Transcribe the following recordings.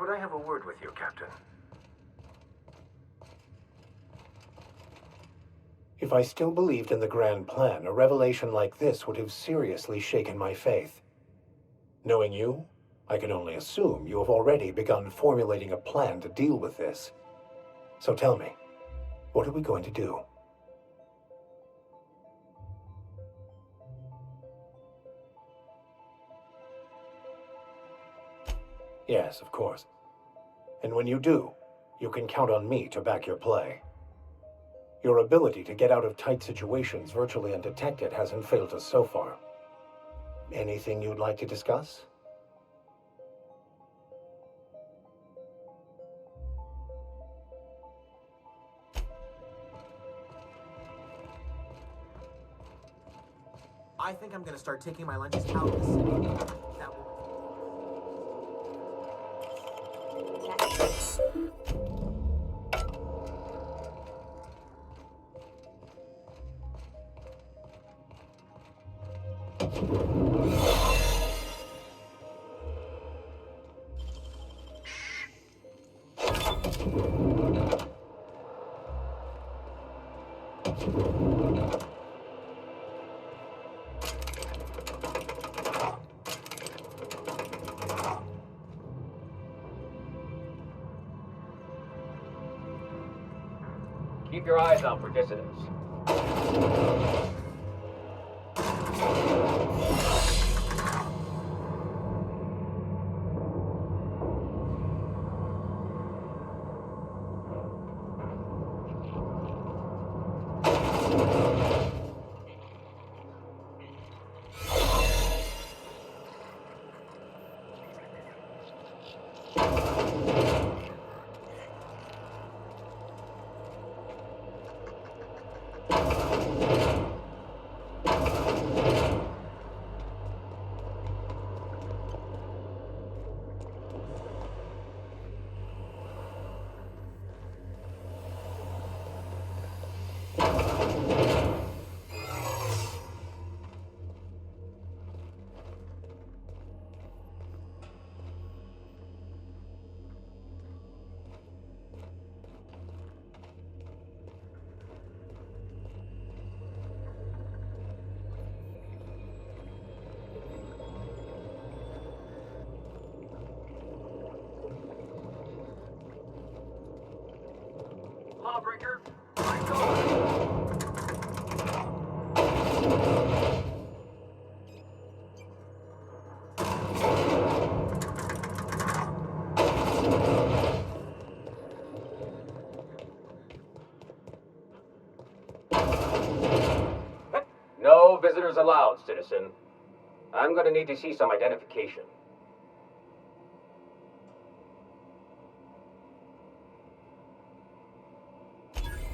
Could I have a word with you, Captain? If I still believed in the grand plan, a revelation like this would have seriously shaken my faith. Knowing you, I can only assume you have already begun formulating a plan to deal with this. So tell me, what are we going to do? Yes, of course. And when you do, you can count on me to back your play. Your ability to get out of tight situations virtually undetected hasn't failed us so far. Anything you'd like to discuss? I think I'm gonna start taking my lunches out of the city. That will... Keep your eyes out for dissidents. Lawbreaker, lights on! No visitors allowed, citizen. I'm gonna need to see some identification.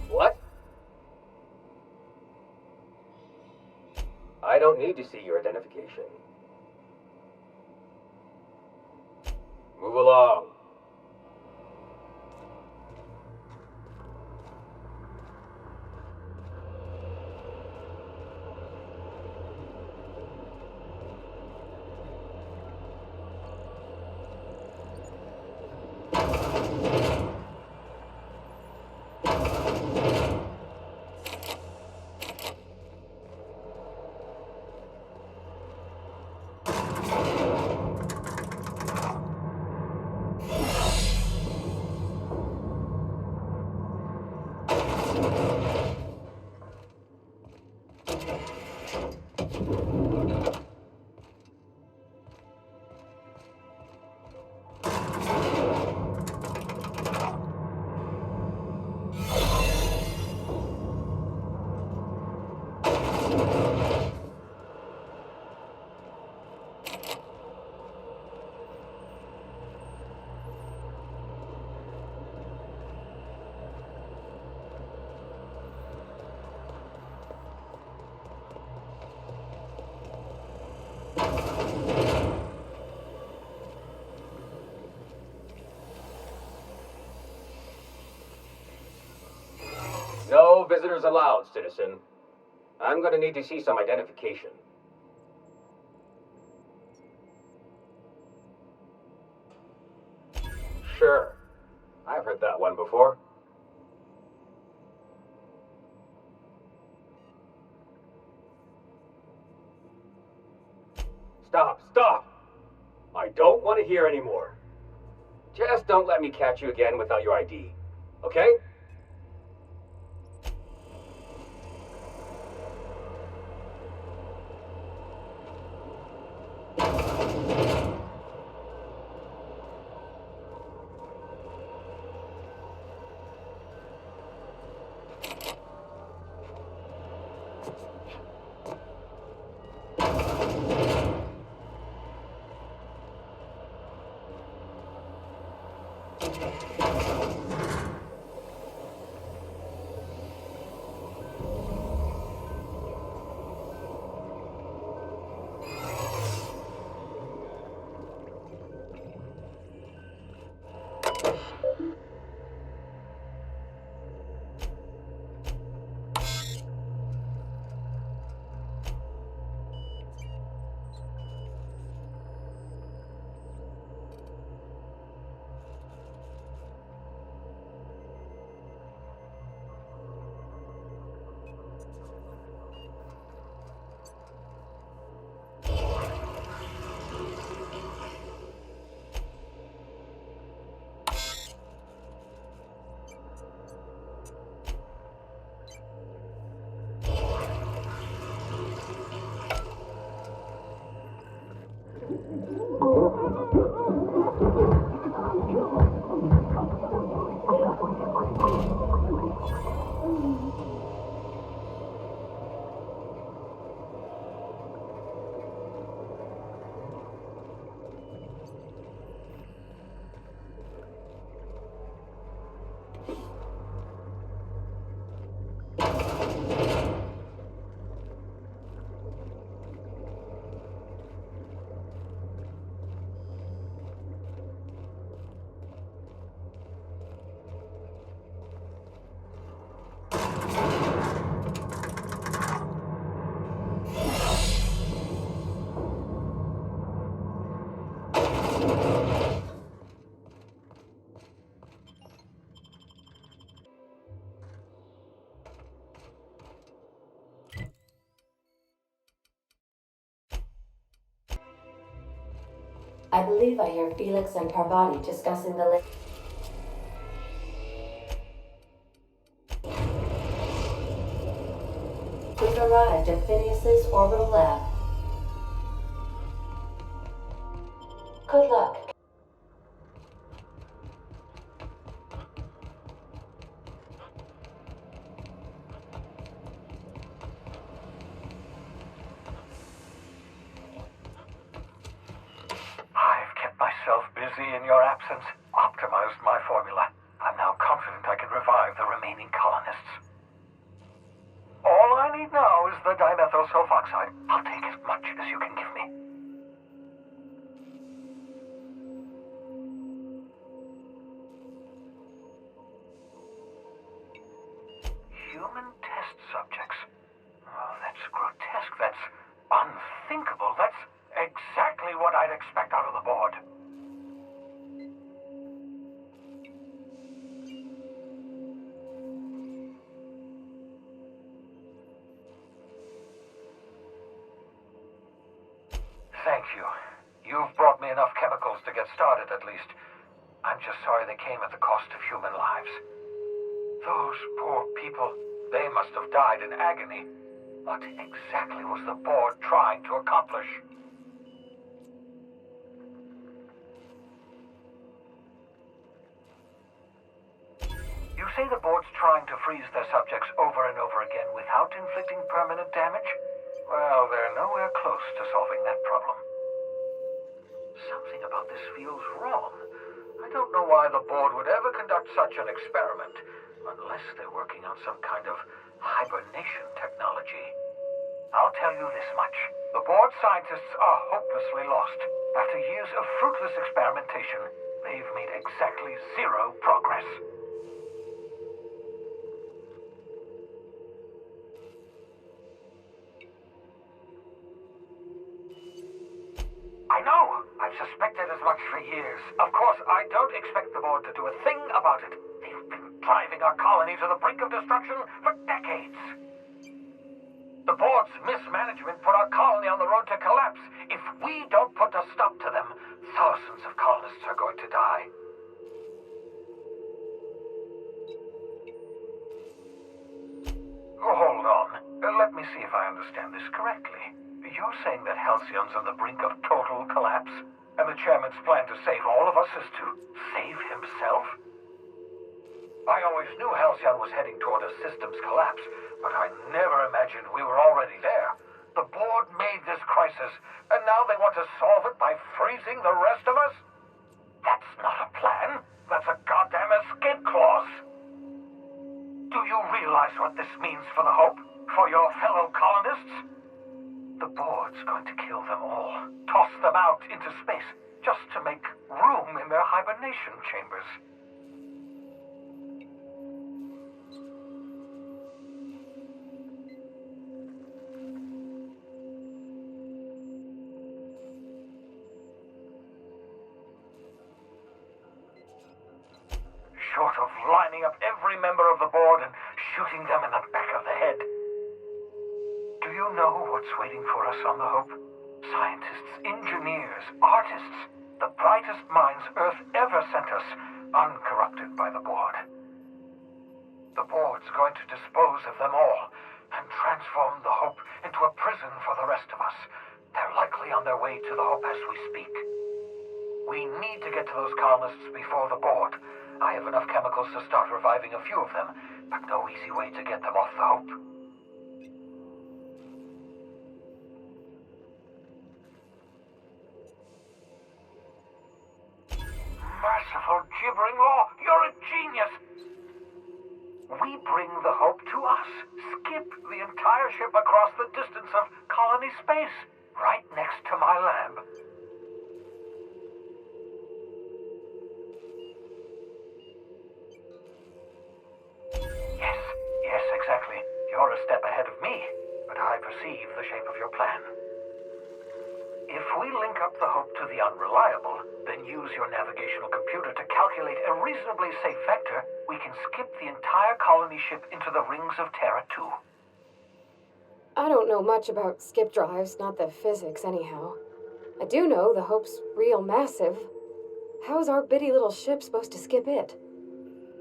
What? I don't need to see your identification. Move along. No visitors allowed, citizen. I'm gonna need to see some identification. heard that one before. Stop, stop! I don't want to hear anymore. Just don't let me catch you again without your ID, okay? I believe I hear Felix and Parvati discussing the We've arrived at Phineas's orbital lab. Good luck. I've kept myself busy in your absence, optimized my formula. I'm now confident I can revive the remaining colonists. All I need now is the dimethyl I'll take as much as you can give me. Human test subjects. Oh, that's grotesque. That's unthinkable. That's exactly what I'd expect out of the board. Thank you. You've brought me enough chemicals to get started, at least. I'm just sorry they came at the cost of human lives. Those poor people, they must have died in agony. What exactly was the board trying to accomplish? You say the board's trying to freeze their subjects over and over again without inflicting permanent damage? Well, they're nowhere close to solving that problem. Something about this feels wrong. I don't know why the board would ever conduct such an experiment, unless they're working on some kind of hibernation technology. I'll tell you this much. The board scientists are hopelessly lost. After years of fruitless experimentation, they've made exactly zero progress. I know! I've suspected as much for years. Of course, I don't expect the board to do a thing about it. driving our colony to the brink of destruction for decades. The board's mismanagement put our colony on the road to collapse. If we don't put a stop to them, thousands of colonists are going to die. Hold on. Let me see if I understand this correctly. You're saying that Halcyon's on the brink of total collapse, and the chairman's plan to save all of us is to save himself? I always knew Halcyon was heading toward a systems collapse, but I never imagined we were already there. The board made this crisis, and now they want to solve it by freezing the rest of us? That's not a plan. That's a goddamn escape clause. Do you realize what this means for the Hope? For your fellow colonists? The board's going to kill them all. Toss them out into space, just to make room in their hibernation chambers. Short of lining up every member of the board and shooting them in the back of the head. Do you know what's waiting for us on the Hope? Scientists, engineers, artists, the brightest minds Earth ever sent us, uncorrupted by the board. The board's going to dispose of them all and transform the Hope into a prison for the rest of us. They're likely on their way to the Hope as we speak. We need to get to those colonists before the board. I have enough chemicals to start reviving a few of them, but no easy way to get them off the Hope. Merciful gibbering law, you're a genius! We bring the Hope to us. Skip the entire ship across the distance of colony space, right next to my lab. Yes, exactly. You're a step ahead of me, but I perceive the shape of your plan. If we link up the Hope to the Unreliable, then use your navigational computer to calculate a reasonably safe vector, we can skip the entire colony ship into the rings of Terra 2. I don't know much about skip drives, not the physics anyhow. I do know the Hope's real massive. How's our bitty little ship supposed to skip it?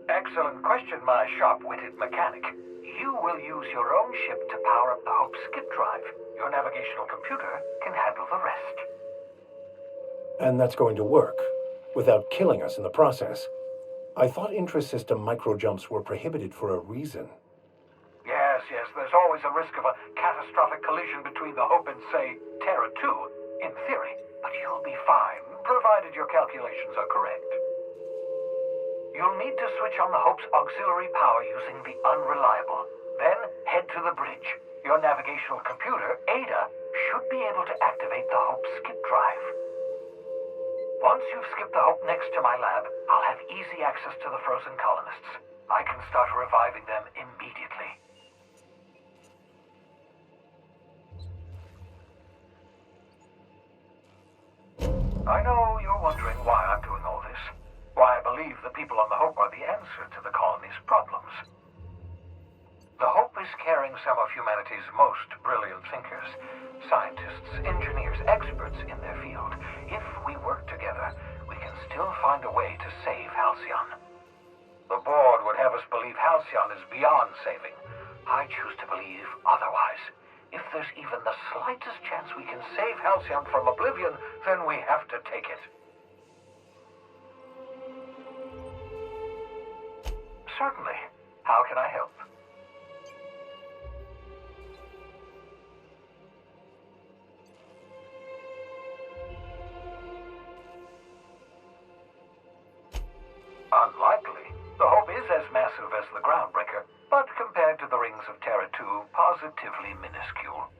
Excellent question, my sharp-witted mechanic. You will use your own ship to power up the Hope's skip drive. Your navigational computer can handle the rest. And that's going to work, without killing us in the process. I thought intra-system microjumps were prohibited for a reason. Yes, there's always a risk of a catastrophic collision between the Hope and, say, Terra 2, in theory. But you'll be fine, provided your calculations are correct. You'll need to switch on the Hope's auxiliary power using the Unreliable. Then head to the bridge. Your navigational computer, Ada, should be able to activate the Hope's skip drive. Once you've skipped the Hope next to my lab, I'll have easy access to the frozen colonists. I can start reviving them immediately. I know you're wondering why I'm doing all this. Why I believe the people on the Hope are the answer to the colony's problems. The Hope is carrying some of humanity's most brilliant thinkers, scientists, engineers, experts in their field. If we work together, we can still find a way to save Halcyon. The board would have us believe Halcyon is beyond saving. I choose to believe otherwise. If there's even the slightest chance we can save Halcyon from oblivion, then we have to take it. Certainly. How can I help? Unlikely. The Hope is as massive as the Groundbreaker, but compared to the rings of Terra 2, positively minuscule.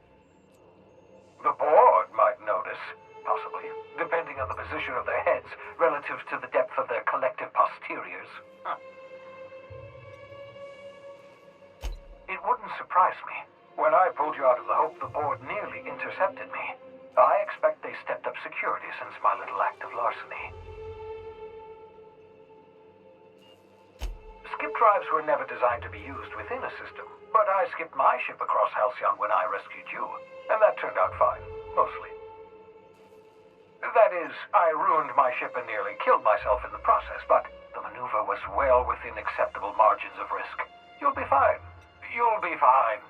The board might notice, possibly, depending on the position of their heads relative to the depth of their collective posteriors. It wouldn't surprise me. When I pulled you out of the Hope, the board nearly intercepted me. I expect they stepped up security since my little act of larceny. Skip drives were never designed to be used within a system, but I skipped my ship across Halcyon when I rescued you, and that turned out fine, mostly. That is, I ruined my ship and nearly killed myself in the process, but the maneuver was well within acceptable margins of risk. You'll be fine. You'll be fine.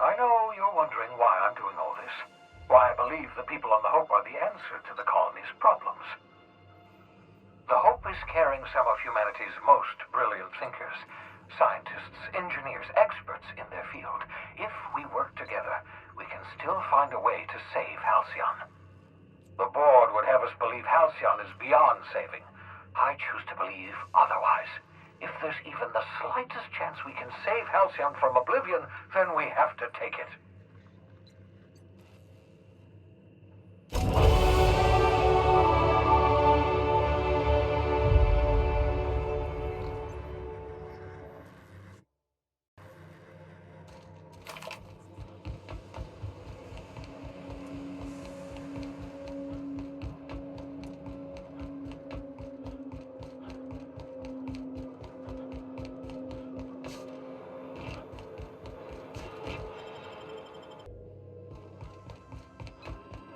I know you're wondering why I'm doing all this. Why I believe the people on the Hope are the answer to the colony's problems. The Hope is carrying some of humanity's most brilliant thinkers, scientists, engineers, experts in their field. If we work together, we can still find a way to save Halcyon. The board would have us believe Halcyon is beyond saving. I choose to believe otherwise. If there's even the slightest chance we can save Halcyon from oblivion, then we have to take it.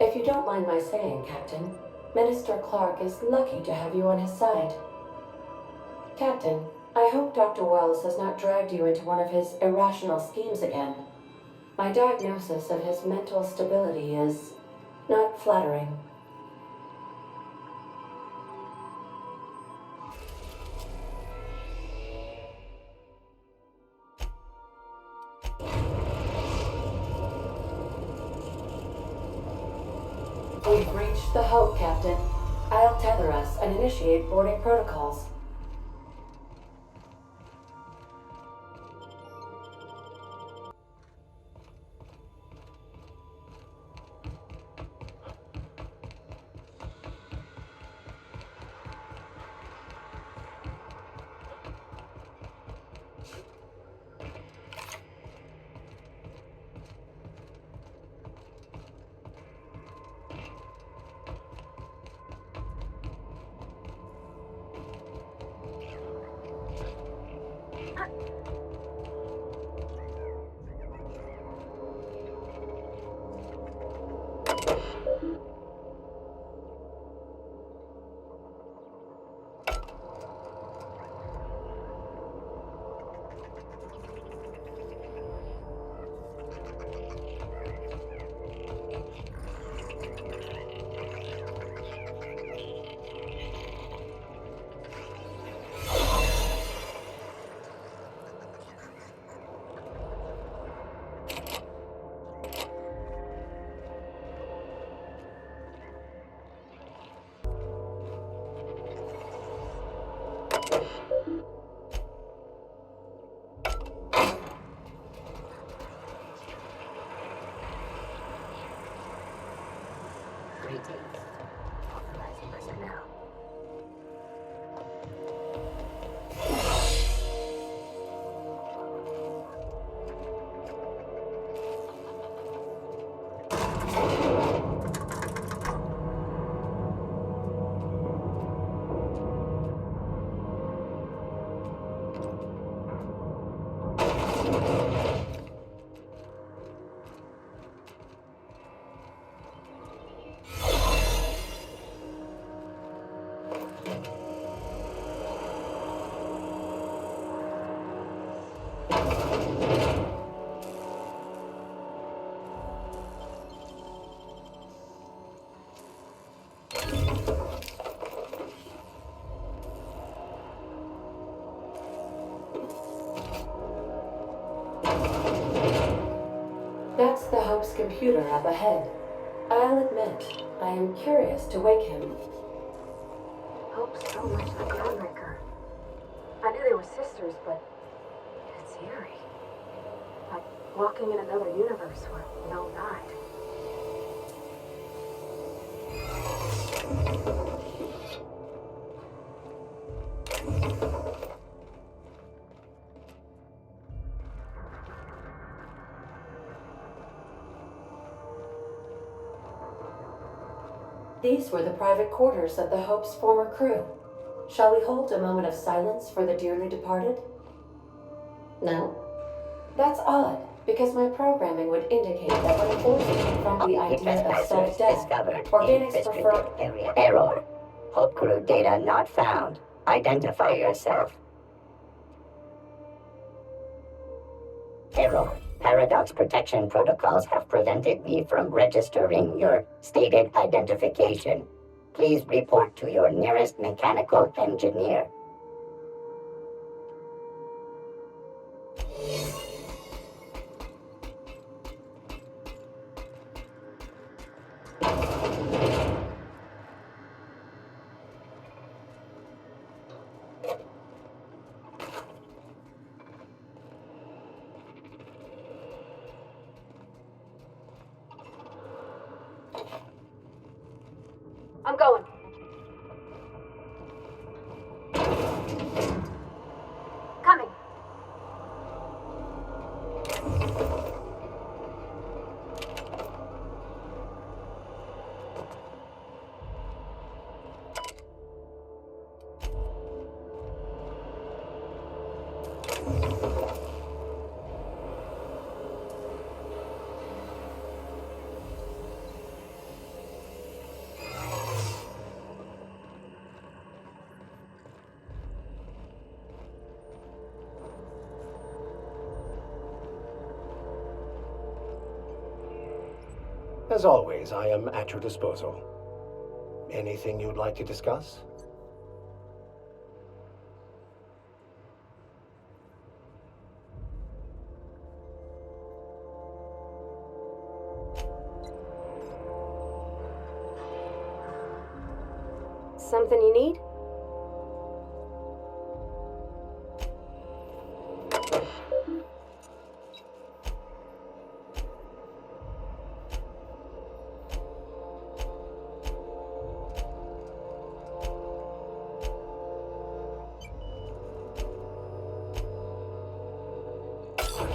If you don't mind my saying, Captain, Minister Clark is lucky to have you on his side. Captain, I hope Dr. Wells has not dragged you into one of his irrational schemes again. My diagnosis of his mental stability is not flattering. We've reached the Hope, Captain. I'll tether us and initiate boarding protocols. That's the Hope's computer up ahead. I'll admit, I am curious to wake him. Hope's so much like Groundbreaker. I knew they were sisters, but it's eerie. Like walking in another universe where we all died. These were the private quarters of the Hope's former crew. Shall we hold a moment of silence for the dearly departed? No? That's odd, because my programming would indicate that when forced to confront the idea of self-death, organics prefer... Error. Hope crew data not found. Identify yourself. Error. Paradox protection protocols have prevented me from registering your stated identification. Please report to your nearest mechanical engineer. I'm going. Coming. As always, I am at your disposal. Anything you'd like to discuss? Something you need?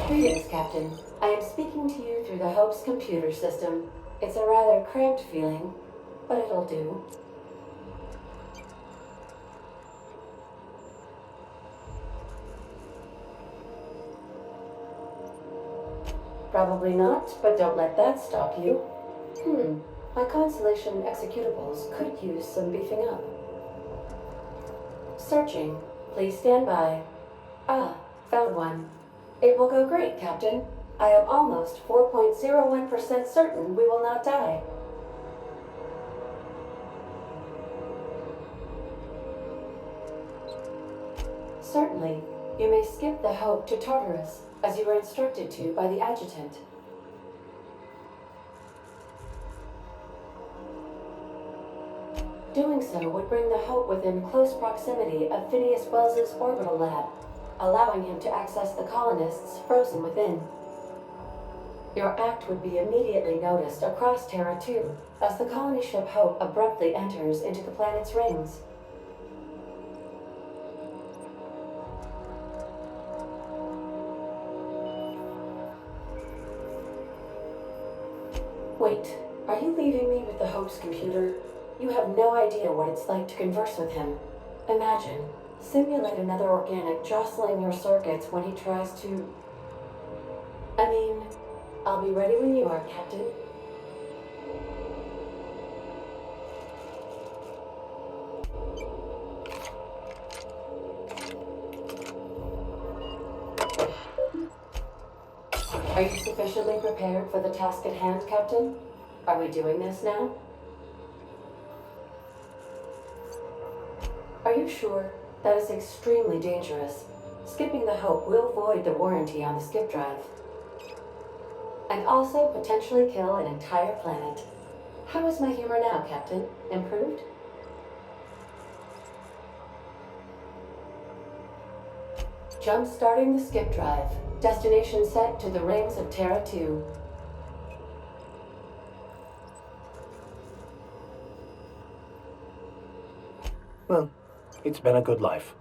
Greetings, Captain. I am speaking to you through the Hope's computer system. It's a rather cramped feeling, but it'll do. Probably not, but don't let that stop you. My Constellation executables could use some beefing up. Searching. Please stand by. Ah, found one. It will go great, Captain. I am almost 4.01% certain we will not die. Certainly. You may skip the Hope to Tartarus, as you were instructed to by the adjutant. Doing so would bring the Hope within close proximity of Phineas Wells's orbital lab, allowing him to access the colonists frozen within. Your act would be immediately noticed across Terra 2, as the colony ship Hope abruptly enters into the planet's rings. Wait, are you leaving me with the Hope's computer? You have no idea what it's like to converse with him. Imagine, simulate another organic jostling your circuits when he tries to... I mean, I'll be ready when you are, Captain. Are you sufficiently prepared for the task at hand, Captain? Are we doing this now? Are you sure? That is extremely dangerous. Skipping the Hope will void the warranty on the skip drive. And also potentially kill an entire planet. How is my humor now, Captain? Improved? Jump-starting the skip drive. Destination set to the rings of Terra 2. Well, it's been a good life.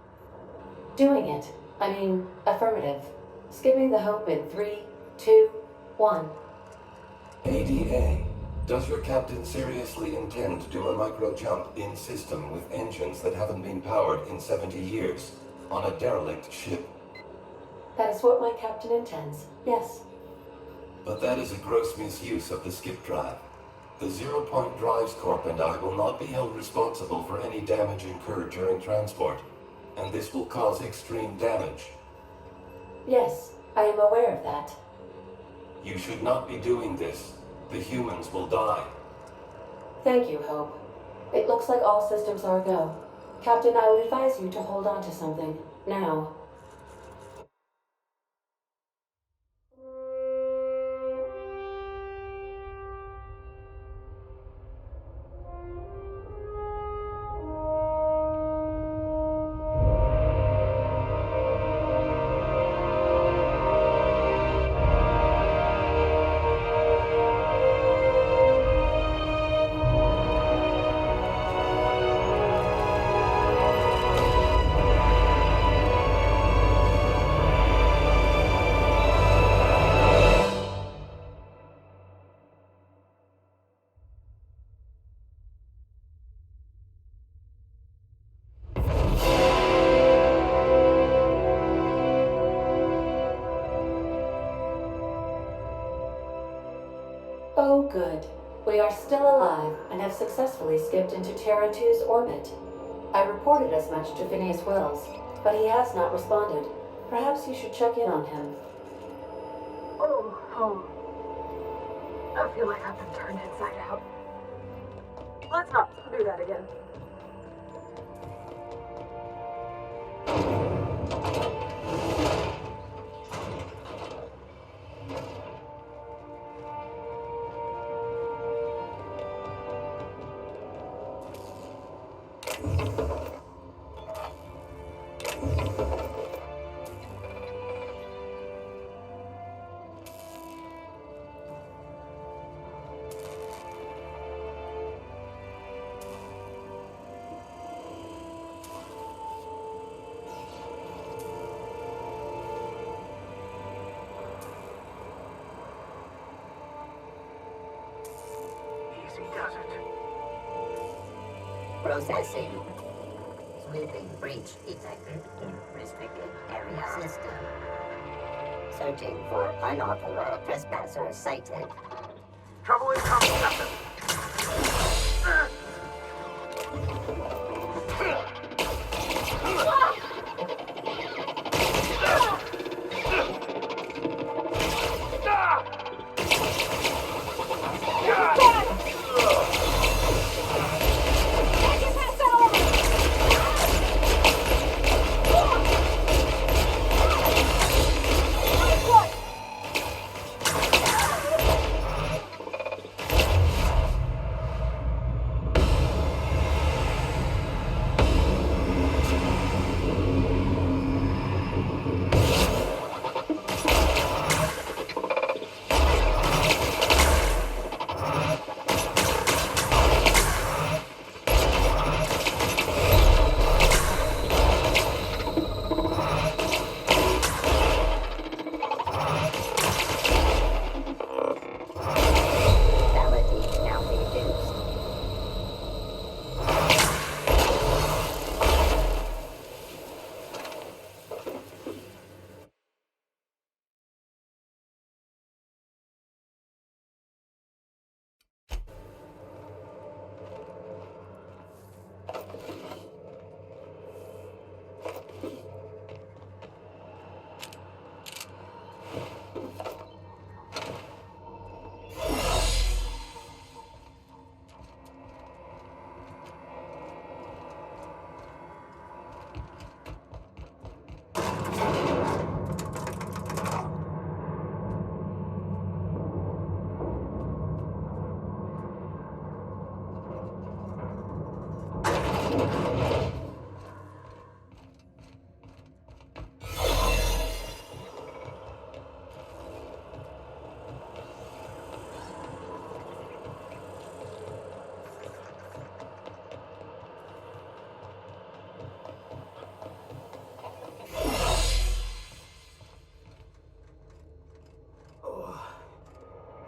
Doing it. I mean, affirmative. Skipping the Hope in 3, 2, 1. ADA Does your captain seriously intend to do a micro-jump in system with engines that haven't been powered in 70 years on a derelict ship? That is what my captain intends, yes. But that is a gross misuse of the skip drive. The Zero Point Drives Corp and I will not be held responsible for any damage incurred during transport, and this will cause extreme damage. Yes, I am aware of that. You should not be doing this. The humans will die. Thank you, Hope. It looks like all systems are go. Captain, I would advise you to hold on to something, now. Oh, good. We are still alive and have successfully skipped into Terra 2's orbit. I reported as much to Phineas Wells, but he has not responded. Perhaps you should check in on him. Oh, home. I feel like I've been turned inside out. Let's not do that again. Does it? Processing. Sweeping breach detected in restricted area system. Searching for unauthorized trespassers sighted. Trouble incoming, Captain.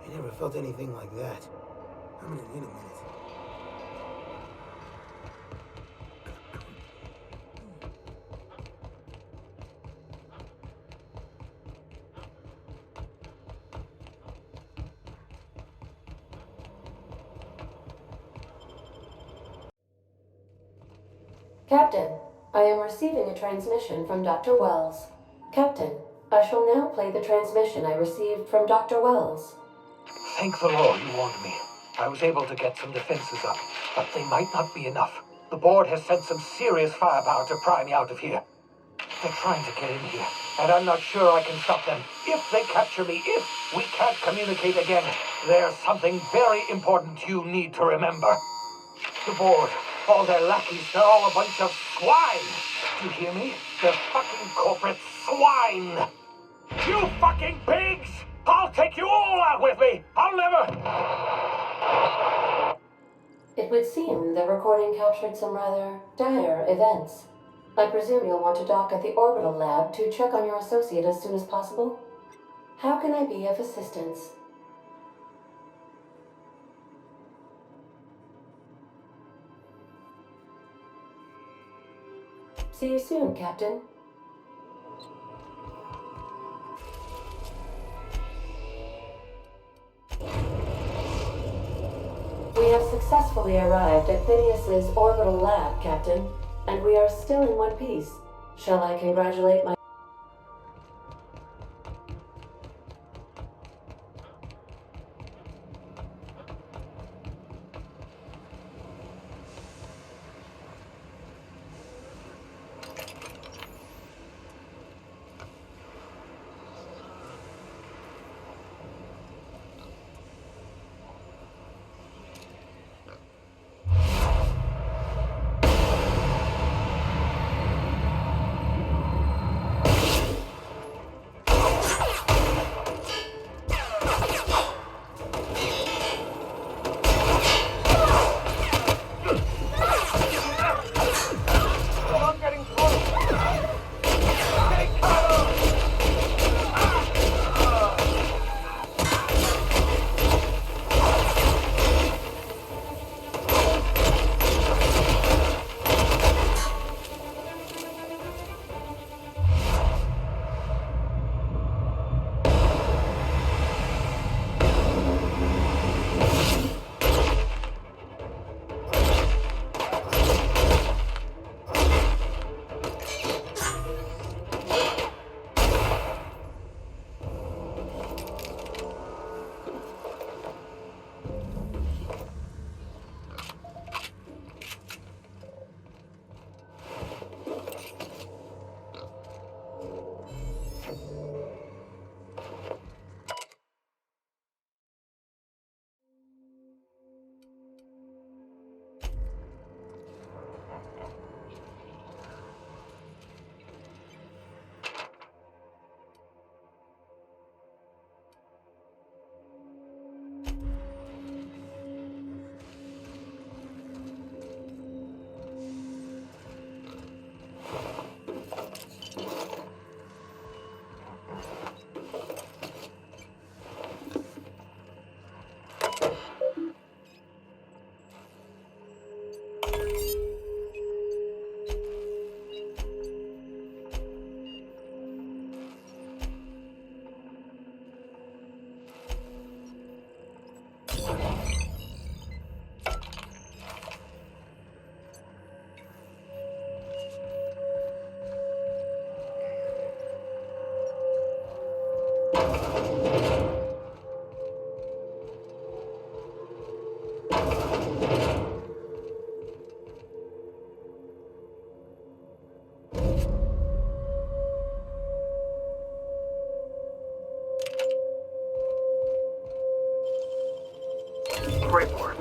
I never felt anything like that. I'm gonna need a minute. Captain, I am receiving a transmission from Dr. Wells. Captain, I shall now play the transmission I received from Dr. Wells. Thank the Lord you warned me. I was able to get some defenses up, but they might not be enough. The board has sent some serious firepower to pry me out of here. They're trying to get in here, and I'm not sure I can stop them. If they capture me, if we can't communicate again, there's something very important you need to remember. The board, all their lackeys, they're all a bunch of swine. Do you hear me? They're fucking corporate swine. You fucking pigs! I'll take you all out with me! I'll never... It would seem the recording captured some rather dire events. I presume you'll want to dock at the orbital lab to check on your associate as soon as possible? How can I be of assistance? See you soon, Captain. We have successfully arrived at Phineas's orbital lab, Captain, and we are still in one piece. Shall I congratulate my... Great work.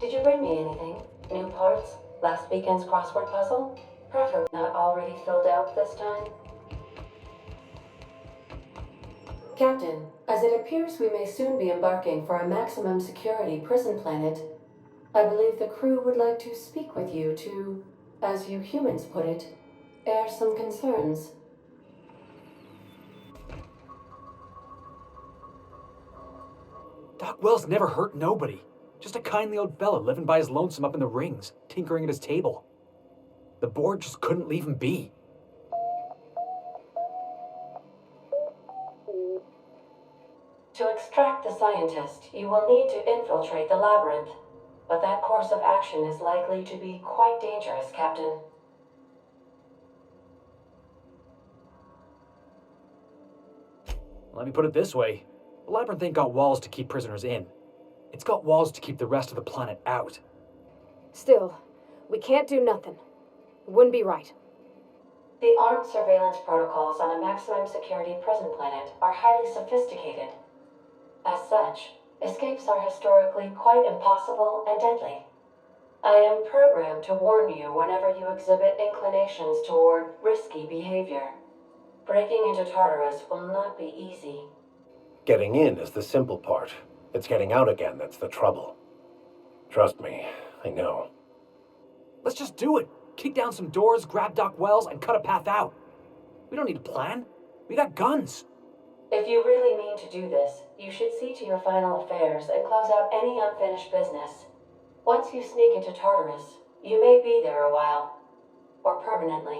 Did you bring me anything? New parts? Last weekend's crossword puzzle? Preferably not already filled out this time. Captain, as it appears we may soon be embarking for a maximum security prison planet, I believe the crew would like to speak with you to, as you humans put it, air some concerns. Doc Wells never hurt nobody. Just a kindly old fella living by his lonesome up in the rings, tinkering at his table. The board just couldn't leave him be. To extract the scientist, you will need to infiltrate the labyrinth. But that course of action is likely to be quite dangerous, Captain. Let me put it this way. The labyrinth ain't got walls to keep prisoners in. It's got walls to keep the rest of the planet out. Still, we can't do nothing. It wouldn't be right. The armed surveillance protocols on a maximum security prison planet are highly sophisticated. As such, escapes are historically quite impossible and deadly. I am programmed to warn you whenever you exhibit inclinations toward risky behavior. Breaking into Tartarus will not be easy. Getting in is the simple part. It's getting out again that's the trouble. Trust me, I know. Let's just do it. Kick down some doors, grab Doc Wells, and cut a path out. We don't need a plan. We got guns. If you really mean to do this, you should see to your final affairs and close out any unfinished business. Once you sneak into Tartarus, you may be there a while. Or permanently.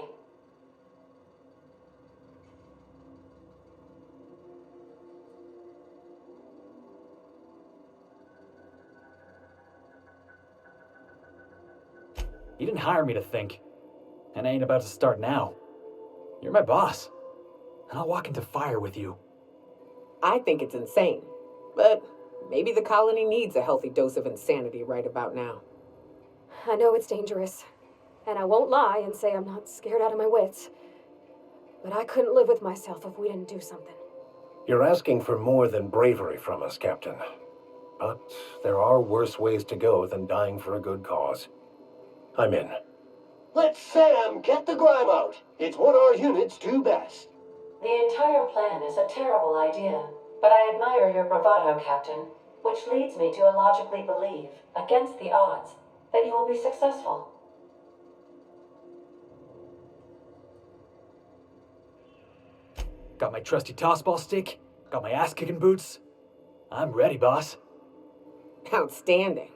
You didn't hire me to think. And I ain't about to start now. You're my boss. And I'll walk into fire with you. I think it's insane. But maybe the colony needs a healthy dose of insanity right about now. I know it's dangerous. And I won't lie and say I'm not scared out of my wits. But I couldn't live with myself if we didn't do something. You're asking for more than bravery from us, Captain. But there are worse ways to go than dying for a good cause. I'm in. Let Sam get the grime out. It's what our units do best. The entire plan is a terrible idea, but I admire your bravado, Captain, which leads me to illogically believe, against the odds, that you will be successful. Got my trusty tossball stick, got my ass-kicking boots. I'm ready, boss. Outstanding.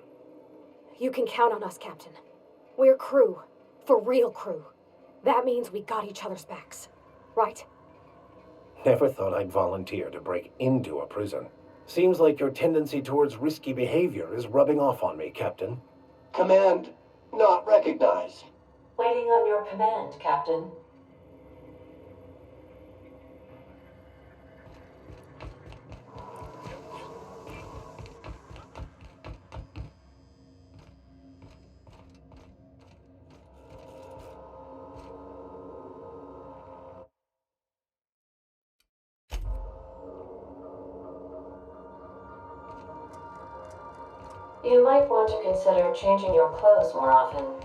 You can count on us, Captain. We're crew. For real crew. That means we got each other's backs. Right? Never thought I'd volunteer to break into a prison. Seems like your tendency towards risky behavior is rubbing off on me, Captain. Command not recognized. Waiting on your command, Captain. You might want to consider changing your clothes more often.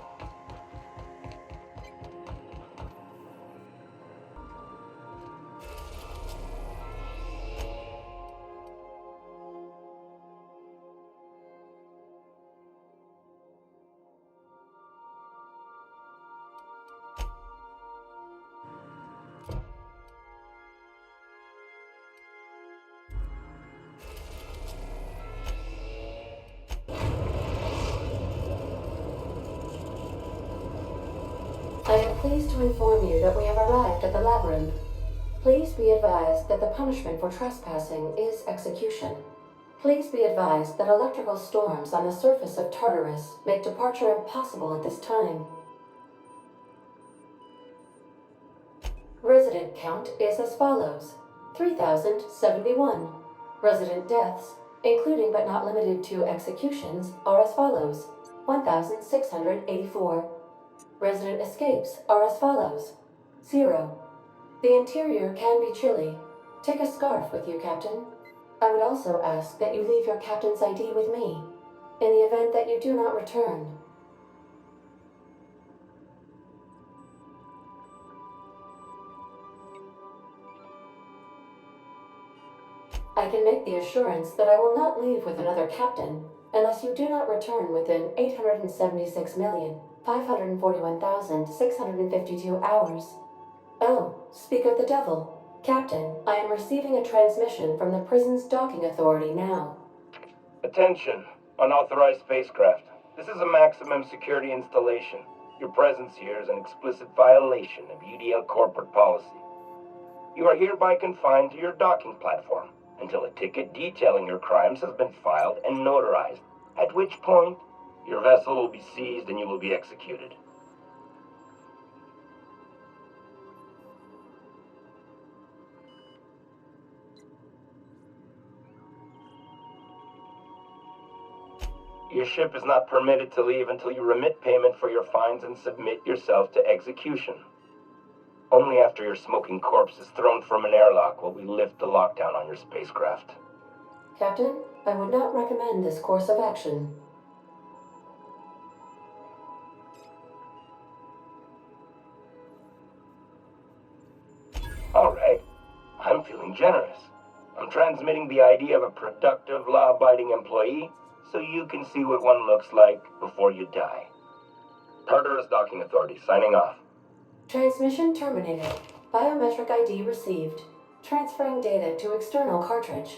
I am pleased to inform you that we have arrived at the labyrinth. Please be advised that the punishment for trespassing is execution. Please be advised that electrical storms on the surface of Tartarus make departure impossible at this time. Resident count is as follows: 3,071. Resident deaths, including but not limited to executions, are as follows: 1,684. Resident escapes are as follows: 0. The interior can be chilly. Take a scarf with you, Captain. I would also ask that you leave your captain's ID with me. In the event that you do not return, I can make the assurance that I will not leave with another captain unless you do not return within 876,541,652 hours. Oh, speak of the devil. Captain, I am receiving a transmission from the prison's docking authority now. Attention, unauthorized spacecraft. This is a maximum security installation. Your presence here is an explicit violation of UDL corporate policy. You are hereby confined to your docking platform until a ticket detailing your crimes has been filed and notarized, at which point your vessel will be seized and you will be executed. Your ship is not permitted to leave until you remit payment for your fines and submit yourself to execution. Only after your smoking corpse is thrown from an airlock will we lift the lockdown on your spacecraft. Captain, I would not recommend this course of action. All right. I'm feeling generous. I'm transmitting the idea of a productive, law-abiding employee so you can see what one looks like before you die. Tartarus Docking Authority, signing off. Transmission terminated. Biometric ID received. Transferring data to external cartridge.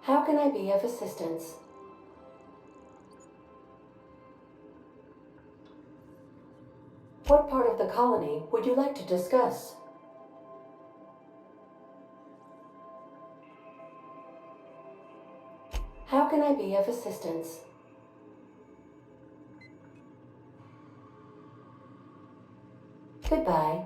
How can I be of assistance? What part of the colony would you like to discuss? How can I be of assistance? Goodbye.